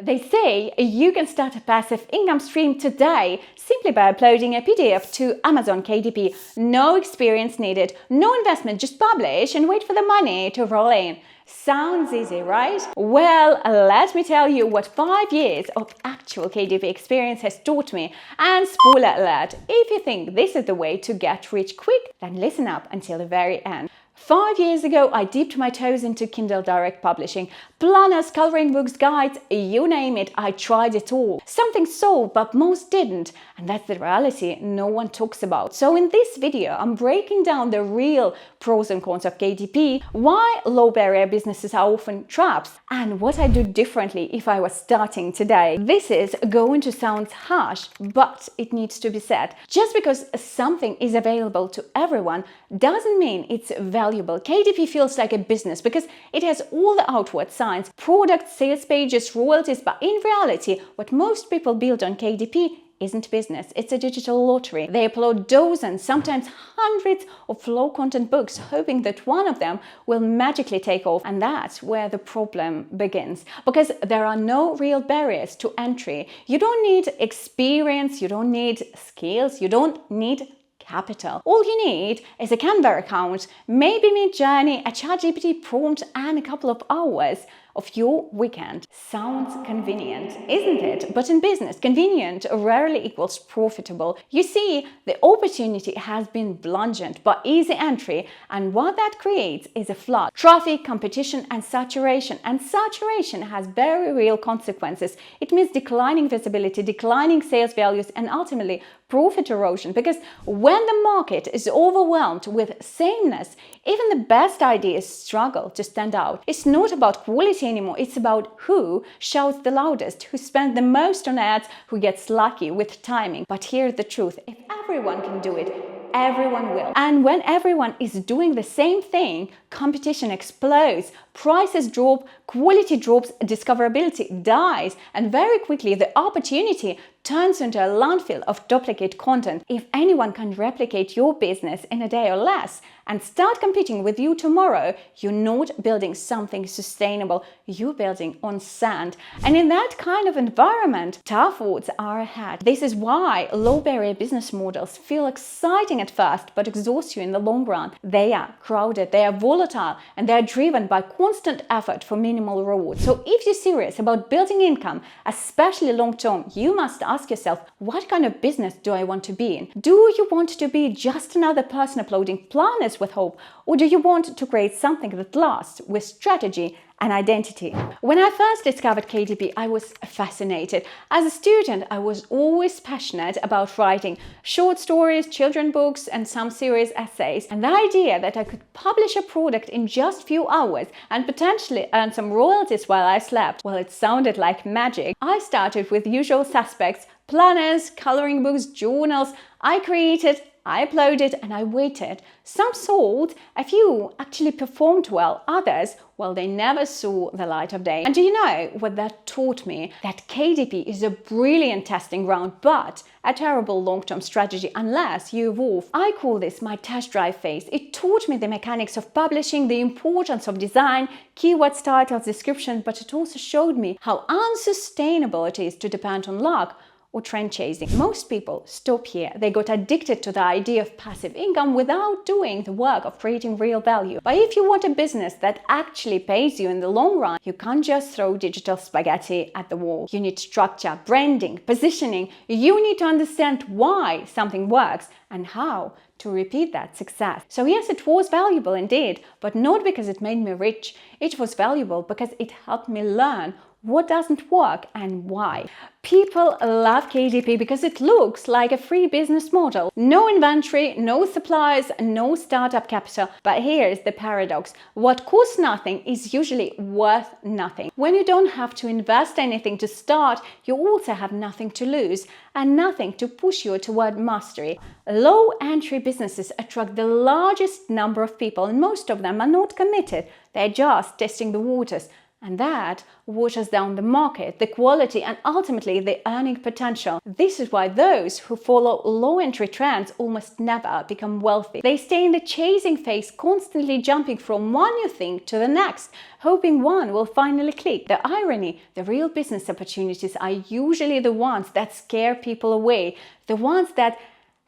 They say you can start a passive income stream today simply by uploading a PDF to Amazon KDP. No experience needed, no investment, just publish and wait for the money to roll in. Sounds easy, right? Well, let me tell you what 5 years of actual KDP experience has taught me. And spoiler alert, if you think this is the way to get rich quick, then listen up until the very end. 5 years ago, I dipped my toes into Kindle Direct Publishing. Planners, coloring books, guides, you name it, I tried it all. Something sold, but most didn't. And that's the reality no one talks about. So in this video, I'm breaking down the real pros and cons of KDP, why low barrier businesses are often traps, and what I do differently if I was starting today. This is going to sound harsh, but it needs to be said. Just because something is available to everyone doesn't mean it's valuable. KDP feels like a business because it has all the outward signs, products, sales pages, royalties, but in reality, what most people build on KDP isn't business, it's a digital lottery. They upload dozens, sometimes hundreds of low content books, hoping that one of them will magically take off. And that's where the problem begins, because there are no real barriers to entry. You don't need experience, you don't need skills, you don't need capital. All you need is a Canva account, maybe Midjourney, a ChatGPT prompt, and a couple of hours of your weekend. Sounds convenient, isn't it? But in business, convenient rarely equals profitable. You see, the opportunity has been bludgeoned by easy entry, and what that creates is a flood. Traffic, competition, and saturation. And saturation has very real consequences. It means declining visibility, declining sales values, and ultimately profit erosion. Because when the market is overwhelmed with sameness, even the best ideas struggle to stand out. It's not about quality anymore, it's about who shouts the loudest, who spends the most on ads, who gets lucky with timing. But here's the truth, if everyone can do it, everyone will. And when everyone is doing the same thing, competition explodes, prices drop, quality drops, discoverability dies, and very quickly the opportunity turns into a landfill of duplicate content. If anyone can replicate your business in a day or less and start competing with you tomorrow, you're not building something sustainable, you're building on sand. And in that kind of environment, tough odds are ahead. This is why low barrier business models feel exciting at first, but exhaust you in the long run. They are crowded, they are volatile, and they are driven by constant effort for minimal reward. So if you're serious about building income, especially long term, you must ask yourself, what kind of business do I want to be in? Do you want to be just another person uploading planners with hope, or do you want to create something that lasts with strategy and identity? When I first discovered KDP, I was fascinated. As a student, I was always passionate about writing short stories, children's books, and some serious essays. And the idea that I could publish a product in just a few hours and potentially earn some royalties while I slept, well, it sounded like magic. I started with usual suspects: planners, coloring books, journals. I created, I uploaded, and I waited. Some sold, a few actually performed well, others, well, they never saw the light of day. And do you know what that taught me? That KDP is a brilliant testing ground, but a terrible long-term strategy unless you evolve. I call this my test drive phase. It taught me the mechanics of publishing, the importance of design, keywords, titles, descriptions, but it also showed me how unsustainable it is to depend on luck or trend chasing. Most people stop here. They got addicted to the idea of passive income without doing the work of creating real value. But if you want a business that actually pays you in the long run, you can't just throw digital spaghetti at the wall. You need structure, branding, positioning. You need to understand why something works and how to repeat that success. So yes, it was valuable indeed, but not because it made me rich. It was valuable because it helped me learn what doesn't work and why. People love KDP because it looks like a free business model. No inventory, no suppliers, no startup capital. But here's the paradox. What costs nothing is usually worth nothing. When you don't have to invest anything to start, you also have nothing to lose and nothing to push you toward mastery. Low entry businesses attract the largest number of people, and most of them are not committed. They're just testing the waters. And that waters down the market, the quality, and ultimately the earning potential. This is why those who follow low entry trends almost never become wealthy. They stay in the chasing phase, constantly jumping from one new thing to the next, hoping one will finally click. The irony, the real business opportunities are usually the ones that scare people away, the ones that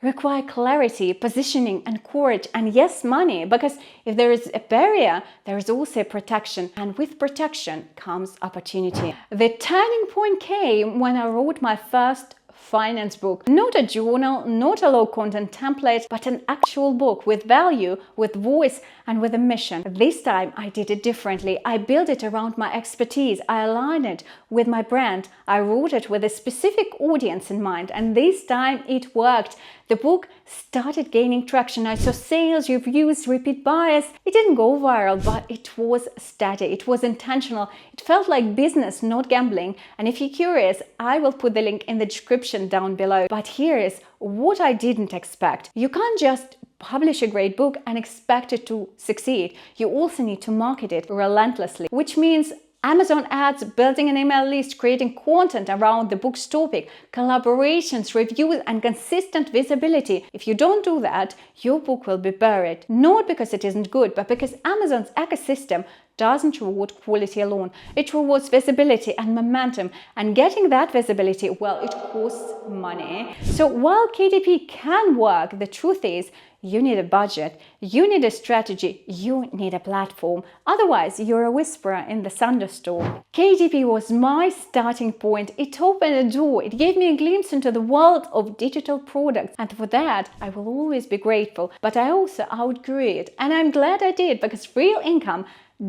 require clarity, positioning, and courage, and yes, money, because if there is a barrier, there is also protection, and with protection comes opportunity. The turning point came when I wrote my first finance book. Not a journal, not a low content template, but an actual book with value, with voice, and with a mission. This time I did it differently. I built it around my expertise. I aligned it with my brand. I wrote it with a specific audience in mind, and this time it worked. The book started gaining traction. I saw sales, reviews, repeat buyers. It didn't go viral, but it was steady. It was intentional. It felt like business, not gambling. And if you're curious, I will put the link in the description down below. But here is what I didn't expect. You can't just publish a great book and expect it to succeed. You also need to market it relentlessly, which means Amazon ads, building an email list, creating content around the book's topic, collaborations, reviews, and consistent visibility. If you don't do that, your book will be buried. Not because it isn't good, but because Amazon's ecosystem doesn't reward quality alone. It rewards visibility and momentum. And getting that visibility, well, it costs money. So while KDP can work, the truth is, you need a budget, you need a strategy, you need a platform. Otherwise, you're a whisperer in the thunderstorm. KDP was my starting point. It opened a door. It gave me a glimpse into the world of digital products. And for that, I will always be grateful. But I also outgrew it. And I'm glad I did, because real income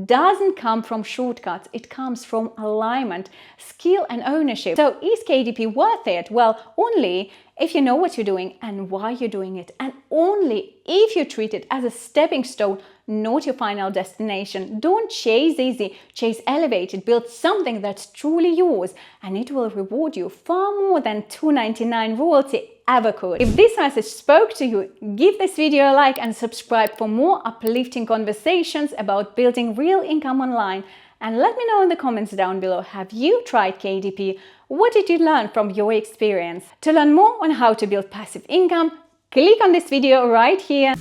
doesn't come from shortcuts. It comes from alignment, skill, and ownership. So is KDP worth it? Well, only if you know what you're doing and why you're doing it, and only if you treat it as a stepping stone, not your final destination. Don't chase easy, chase elevated. Build something that's truly yours, and it will reward you far more than $2.99 royalty ever could. If this message spoke to you, give this video a like and subscribe for more uplifting conversations about building real income online. And let me know in the comments down below, have you tried KDP? What did you learn from your experience? To learn more on how to build passive income, click on this video right here.